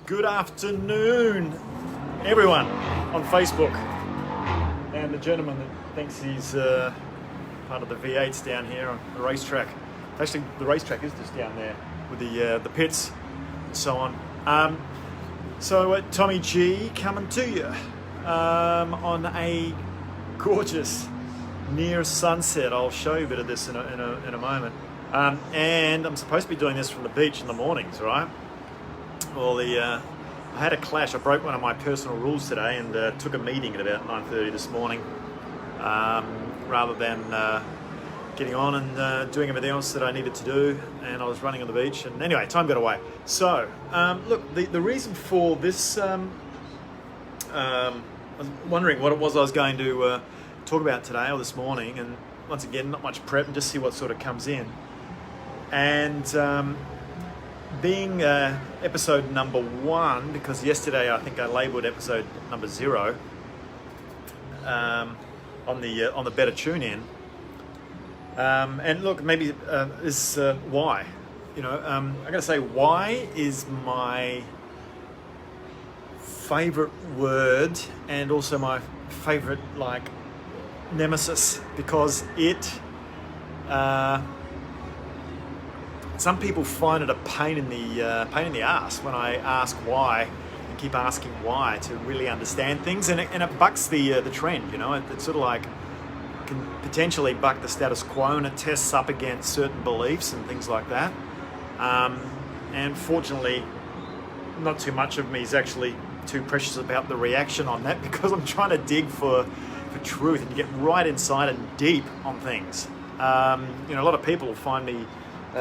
Good afternoon, everyone on Facebook. And the gentleman that thinks he's part of the V8s down here on the racetrack. Actually, the racetrack is just down there with the pits and so on. So Tommy G coming to you on a gorgeous near sunset. I'll show you a bit of this in a moment. And I'm supposed to be doing this from the beach in the mornings, right? Well, I had a clash. I broke one of my personal rules today and took a meeting at about 9:30 this morning, rather than getting on and doing everything else that I needed to do. And I was running on the beach. And anyway, time got away. So, look, the reason for this, I was wondering what it was I was going to talk about today or this morning. And once again, not much prep and just see what sort of comes in. And being episode number 1, because yesterday I think I labelled episode number 0 on the Better Tune In. And look, maybe is why. You know, I'm going to say why is my favourite word and also my favourite nemesis, because it. Some people find it a pain in the ass when I ask why and keep asking why to really understand things, and it bucks the trend. You know, it sort of can potentially buck the status quo, and it tests up against certain beliefs and things like that. And fortunately, not too much of me is actually too precious about the reaction on that, because I'm trying to dig for truth and get right inside and deep on things. You know, a lot of people find me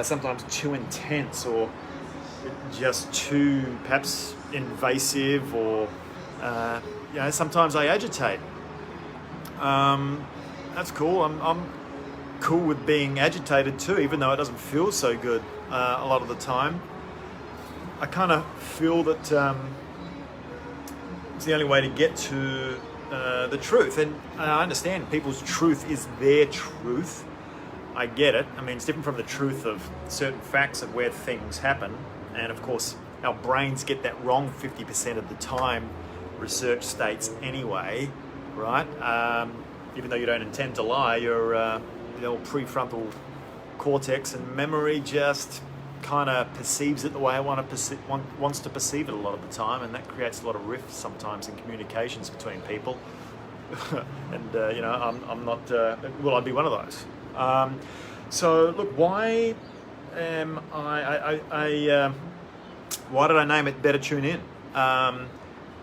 sometimes too intense, or just too perhaps invasive, or you know, sometimes I agitate. That's cool. I'm cool with being agitated too, even though it doesn't feel so good a lot of the time. I kind of feel that it's the only way to get to the truth, and I understand people's truth is their truth. I get it. I mean, it's different from the truth of certain facts of where things happen. And of course, our brains get that wrong 50% of the time, research states anyway, right? Even though you don't intend to lie, your prefrontal cortex and memory just kind of perceives it the way I wants to perceive it a lot of the time. And that creates a lot of rifts sometimes in communications between people. And, you know, I'm not, I'd be one of those. So look, why am why did I name it Better Tune In?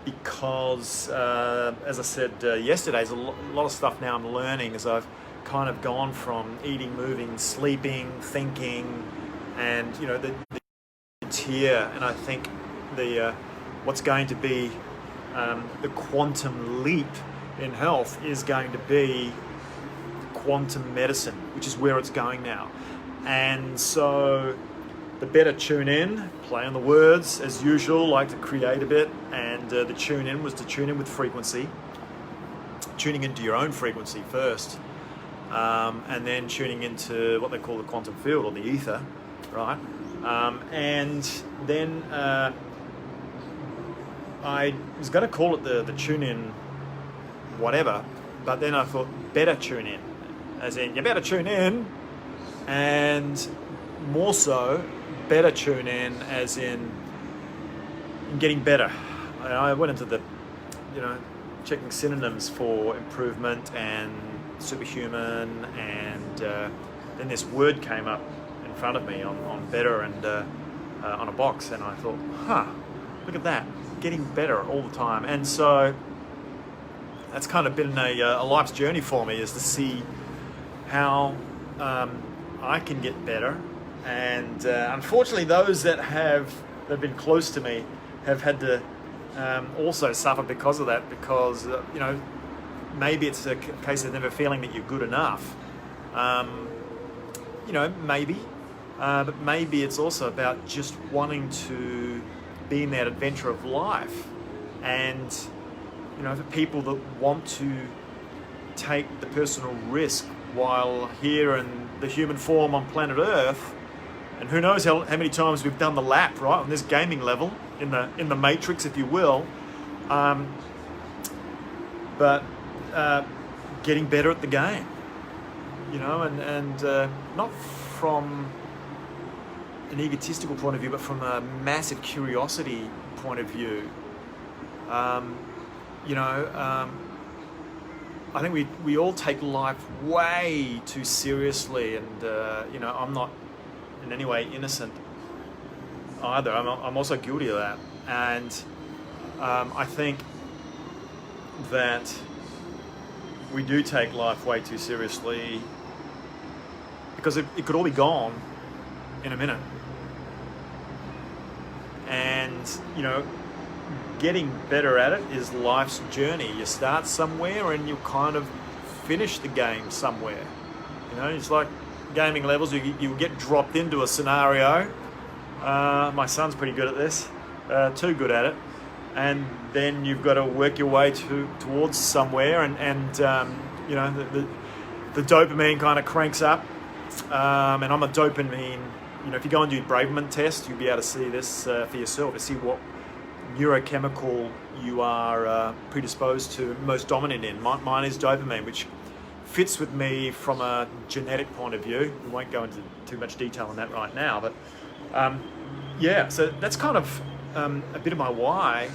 Because as I said yesterday, there's a lot of stuff now I'm learning as I've kind of gone from eating, moving, sleeping, thinking, and you know the tier. And I think what's going to be the quantum leap in health is going to be quantum medicine, which is where it's going now. And so the Better Tune In, play on the words as usual, like to create a bit, and the tune in was to tune in with frequency, tuning into your own frequency first, and then tuning into what they call the quantum field or the ether, right? And then I was going to call it the tune in whatever, but then I thought Better Tune In, as in you better tune in, and more so better tune in as in getting better. I went into the, you know, checking synonyms for improvement and superhuman, and then this word came up in front of me on better and on a box, and I thought, look at that, getting better all the time. And so that's kind of been a life's journey for me, is to see how I can get better. And unfortunately, those that have been close to me have had to also suffer because of that, because you know, maybe it's a case of never feeling that you're good enough. You know, maybe, but maybe it's also about just wanting to be in that adventure of life. And you know, for people that want to take the personal risk while here in the human form on planet Earth, and who knows how many times we've done the lap, right, on this gaming level, in the matrix, if you will. But getting better at the game, and not from an egotistical point of view, but from a massive curiosity point of view. I think we all take life way too seriously, and I'm not in any way innocent either. I'm also guilty of that, and I think that we do take life way too seriously because it could all be gone in a minute. And getting better at it is life's journey. You start somewhere and you kind of finish the game somewhere. It's like gaming levels. You get dropped into a scenario. My son's pretty good at this, too good at it. And then you've got to work your way towards somewhere, and the dopamine kind of cranks up. And I'm a dopamine. If you go and do Braverman test, you'll be able to see this for yourself, to see what neurochemical you are predisposed to, most dominant in. Mine is dopamine, which fits with me from a genetic point of view. We won't go into too much detail on that right now, but so that's kind of a bit of my why.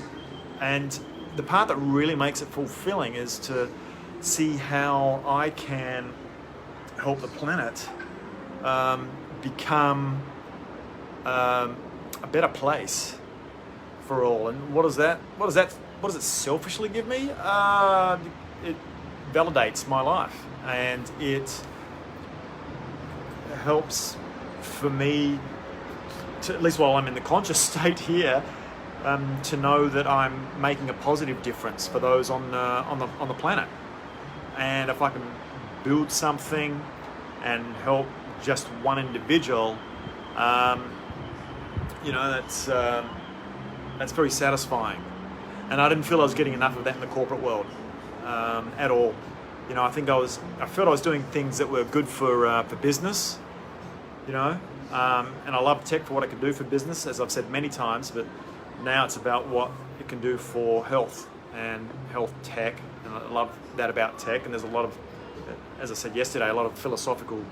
And the part that really makes it fulfilling is to see how I can help the planet become a better place for all. And what does it selfishly give me? It validates my life, and it helps for me to, at least while I'm in the conscious state here, to know that I'm making a positive difference for those on the planet. And if I can build something and help just one individual, that's very satisfying. And I didn't feel I was getting enough of that in the corporate world at all. I felt I was doing things that were good for business, and I love tech for what it can do for business, as I've said many times, but now it's about what it can do for health and health tech, and I love that about tech. And there's a lot of, as I said yesterday, a lot of philosophical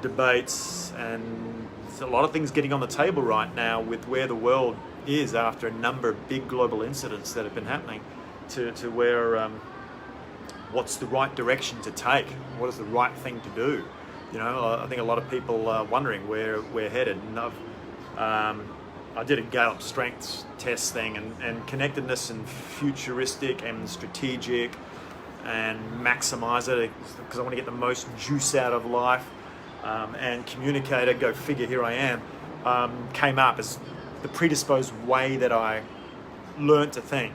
debates, and there's a lot of things getting on the table right now with where the world is after a number of big global incidents that have been happening, to where what's the right direction to take, what is the right thing to do. I think a lot of people are wondering where we're headed. And I did a Gallup strengths test thing, and connectedness and futuristic and strategic and maximize it because I want to get the most juice out of life, and communicator, go figure, here I am, came up as the predisposed way that I learned to think.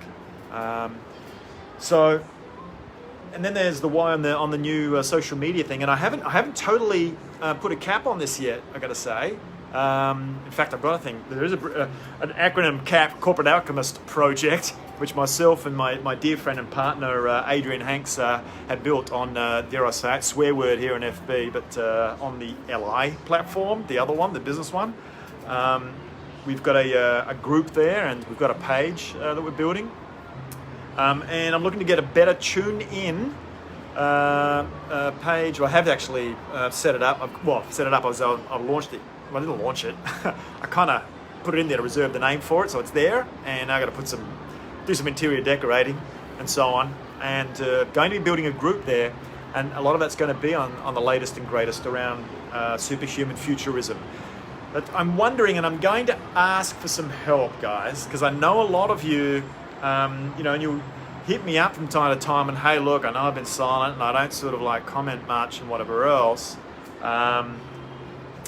And then there's the why on the new social media thing, and I haven't totally put a cap on this yet, I got to say. In fact, I've got to think there is an acronym CAP, Corporate Alchemist Project, which myself and my dear friend and partner Adrian Hanks had built on, dare I say it, swear word here in FB, but on the LI platform, the other one, the business one. We've got a group there, and we've got a page that we're building. And I'm looking to get a better tune-in page. Well, I have actually set it up. I've launched it. Well, I didn't launch it. I kind of put it in there to reserve the name for it, so it's there. And I got to do some interior decorating and so on. And going to be building a group there, and a lot of that's going to be on the latest and greatest around superhuman futurism. But I'm wondering, and I'm going to ask for some help, guys, because I know a lot of you, and you hit me up from time to time, and hey, look, I know I've been silent and I don't sort of like comment much and whatever else.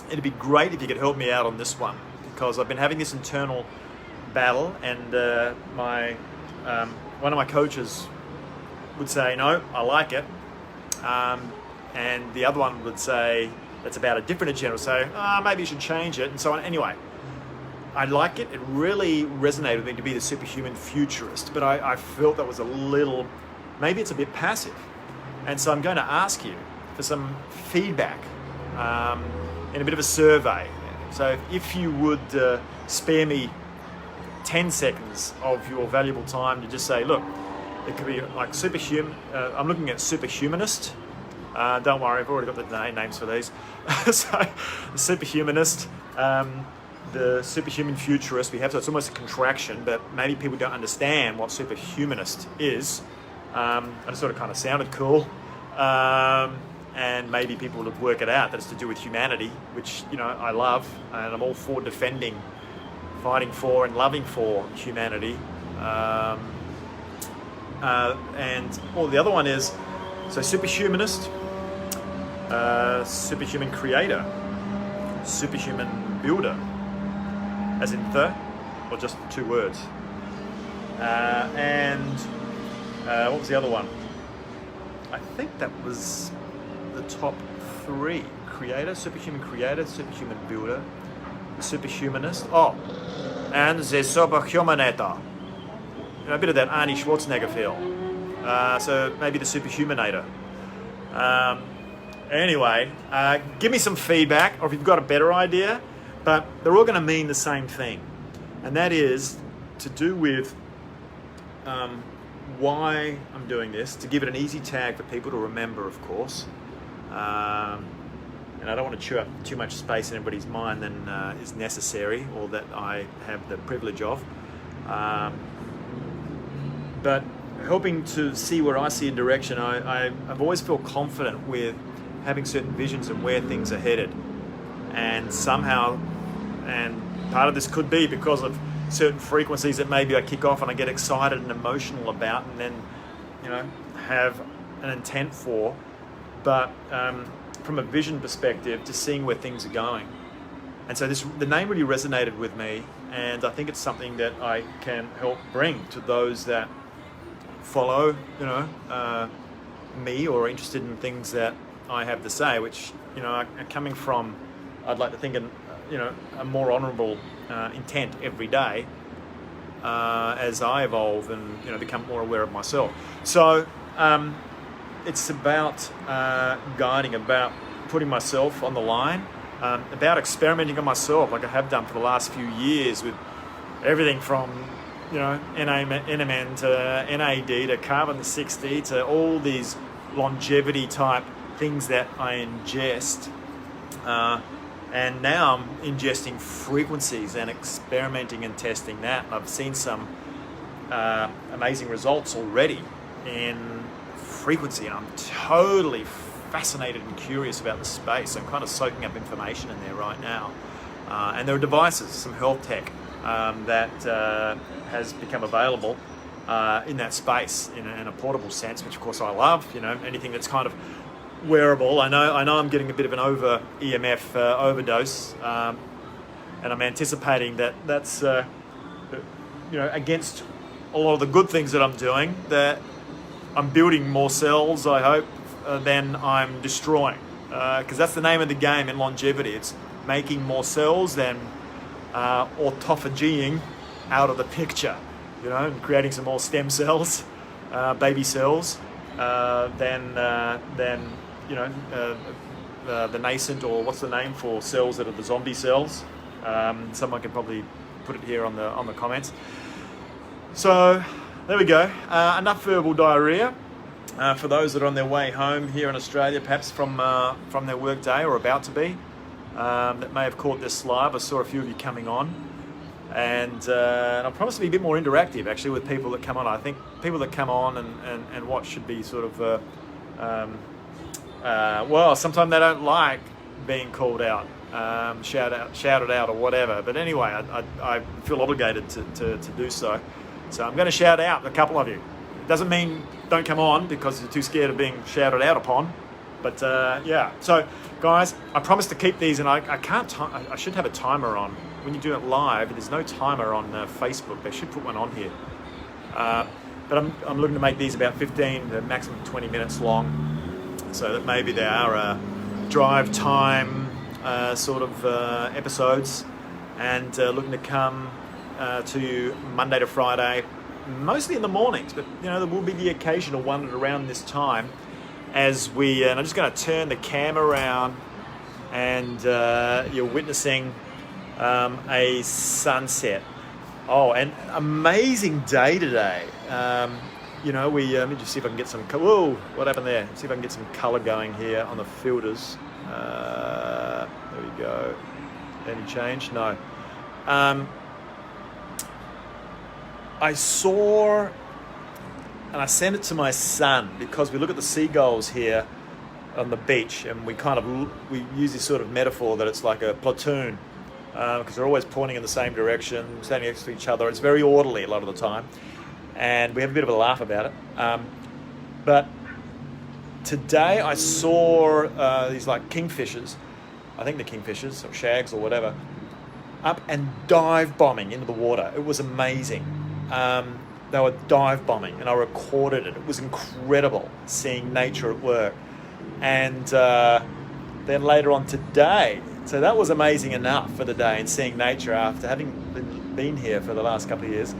It'd be great if you could help me out on this one, because I've been having this internal battle, and one of my coaches would say, no, I like it, and the other one would say that's about a different agenda, say, maybe you should change it, and so on. Anyway, I like it. It really resonated with me to be the superhuman futurist, but I felt that was maybe it's a bit passive. And so I'm going to ask you for some feedback in a bit of a survey. So if you would spare me 10 seconds of your valuable time to just say, look, it could be like superhuman. I'm looking at superhumanist. Don't worry, I've already got the names for these. So, the superhumanist, the superhuman futurist. So it's almost a contraction, but maybe people don't understand what superhumanist is. And it sort of kind of sounded cool. And maybe people would work it out that it's to do with humanity, which, I love, and I'm all for defending, fighting for, and loving for humanity. The other one is, so superhumanist, superhuman creator, superhuman builder, as in the, or just 2 words. What was the other one? I think that was the top 3. Creator, superhuman builder, superhumanist. Oh, and the superhumanator. A bit of that Arnie Schwarzenegger feel. So maybe the superhumanator. Anyway, give me some feedback, or if you've got a better idea, but they're all going to mean the same thing. And that is to do with why I'm doing this, to give it an easy tag for people to remember, of course. And I don't want to chew up too much space in everybody's mind than is necessary, or that I have the privilege of. But helping to see where I see a direction, I've always felt confident with having certain visions of where things are headed. And somehow, and part of this could be because of certain frequencies that maybe I kick off and I get excited and emotional about, and then, have an intent for. But from a vision perspective, just seeing where things are going. And so the name really resonated with me, and I think it's something that I can help bring to those that follow, me, or are interested in things that I have to say, which, are coming from, I'd like to think, a more honourable intent every day as I evolve and, become more aware of myself. So it's about guiding, about putting myself on the line, about experimenting on myself like I have done for the last few years with everything from, NMN to NAD to carbon-60 to all these longevity type things that I ingest. And now I'm ingesting frequencies and experimenting and testing that. I've seen some amazing results already in frequency, and I'm totally fascinated and curious about the space. I'm kind of soaking up information in there right now. And there are devices, some health tech that has become available in that space in a portable sense, which of course I love. Anything that's kind of wearable. I know I'm getting a bit of an EMF overdose, and I'm anticipating that's against a lot of the good things that I'm doing, that I'm building more cells, I hope, than I'm destroying, because that's the name of the game in longevity. It's making more cells than autophagying out of the picture, and creating some more stem cells, baby cells, than the nascent, or what's the name for cells that are the zombie cells? Someone can probably put it here on the comments. So there we go. Enough verbal diarrhea for those that are on their way home here in Australia, perhaps from their work day or about to be, that may have caught this live. I saw a few of you coming on, and I promise to be a bit more interactive actually with people that come on. I think people that come on and watch should be sort of well, sometimes they don't like being called out, shouted out or whatever. But anyway, I feel obligated to do so. So I'm going to shout out a couple of you. It doesn't mean don't come on because you're too scared of being shouted out upon. But yeah, so guys, I promise to keep these, and I can't. I should have a timer on. When you do it live, there's no timer on Facebook. They should put one on here. But I'm looking to make these about 15 to maximum 20 minutes long, so that maybe they are drive time sort of episodes, and looking to come to you Monday to Friday, mostly in the mornings, but there will be the occasional one at around this time, as we, and I'm just going to turn the cam around, and you're witnessing a sunset Oh, and amazing day today. You know, let me just see if I can get some. Whoa, what happened there? See if I can get some colour going here on the filters. There we go. Any change? No. I saw, and I sent it to my son because we look at the seagulls here on the beach, and we use this sort of metaphor that it's like a platoon because they're always pointing in the same direction, standing next to each other. It's very orderly a lot of the time, and we have a bit of a laugh about it. But today I saw these like kingfishers, I think they're kingfishers or shags or whatever, up and dive bombing into the water. It was amazing. They were dive bombing, and I recorded it. It was incredible seeing nature at work. And then later on today, so that was amazing enough for the day and seeing nature after having been here for the last couple of years.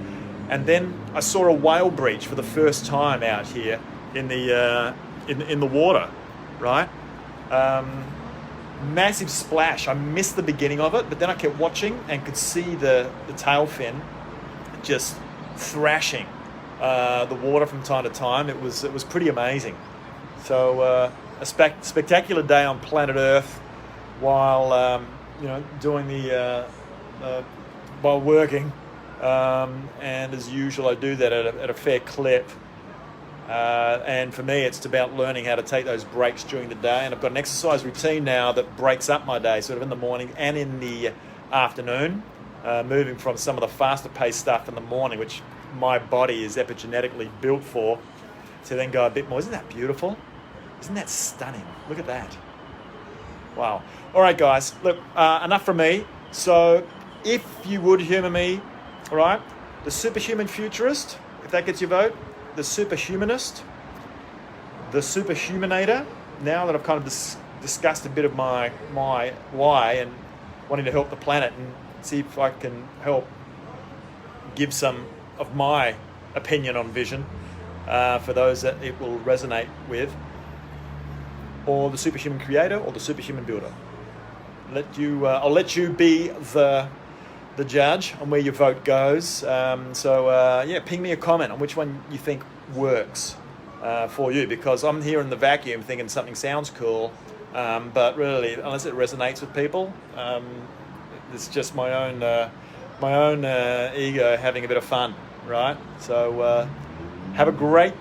And then I saw a whale breach for the first time out here in the in the water, right? Massive splash. I missed the beginning of it, but then I kept watching and could see the tail fin just thrashing the water from time to time. It was pretty amazing. So a spectacular day on planet Earth while doing while working, and as usual I do that at a fair clip. And for me, it's about learning how to take those breaks during the day. And I've got an exercise routine now that breaks up my day, sort of in the morning and in the afternoon, moving from some of the faster paced stuff in the morning, which my body is epigenetically built for, to then go a bit more. Isn't that beautiful? Isn't that stunning? Look at that. Wow. All right, guys, look, enough from me. So if you would humour me, all right, the superhuman futurist, if that gets your vote, the superhumanist, the superhumanator. Now that I've kind of discussed a bit of my why and wanting to help the planet and see if I can help give some of my opinion on vision for those that it will resonate with, or the superhuman creator or the superhuman builder. I'll let you be the judge on where your vote goes. So ping me a comment on which one you think works for you, because I'm here in the vacuum thinking something sounds cool, but really, unless it resonates with people, it's just my own ego having a bit of fun, right? So have a great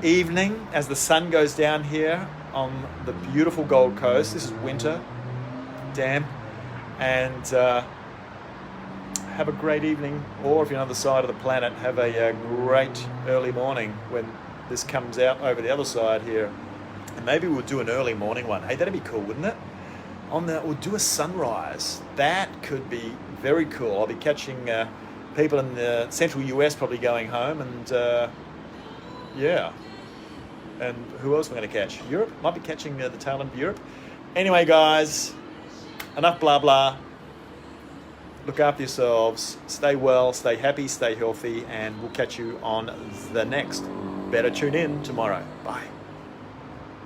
evening as the sun goes down here on the beautiful Gold Coast. This is winter, damn, and have a great evening, or if you're on the other side of the planet, have a great early morning when this comes out over the other side here. And maybe we'll do an early morning one. Hey, that'd be cool, wouldn't it? We'll do a sunrise. That could be very cool. I'll be catching people in the central US probably going home, and and who else am I going to catch? Europe? Might be catching the tail end of Europe. Anyway, guys, enough blah blah. Look after yourselves, stay well, stay happy, stay healthy, and we'll catch you on the next. Better tune in tomorrow. Bye.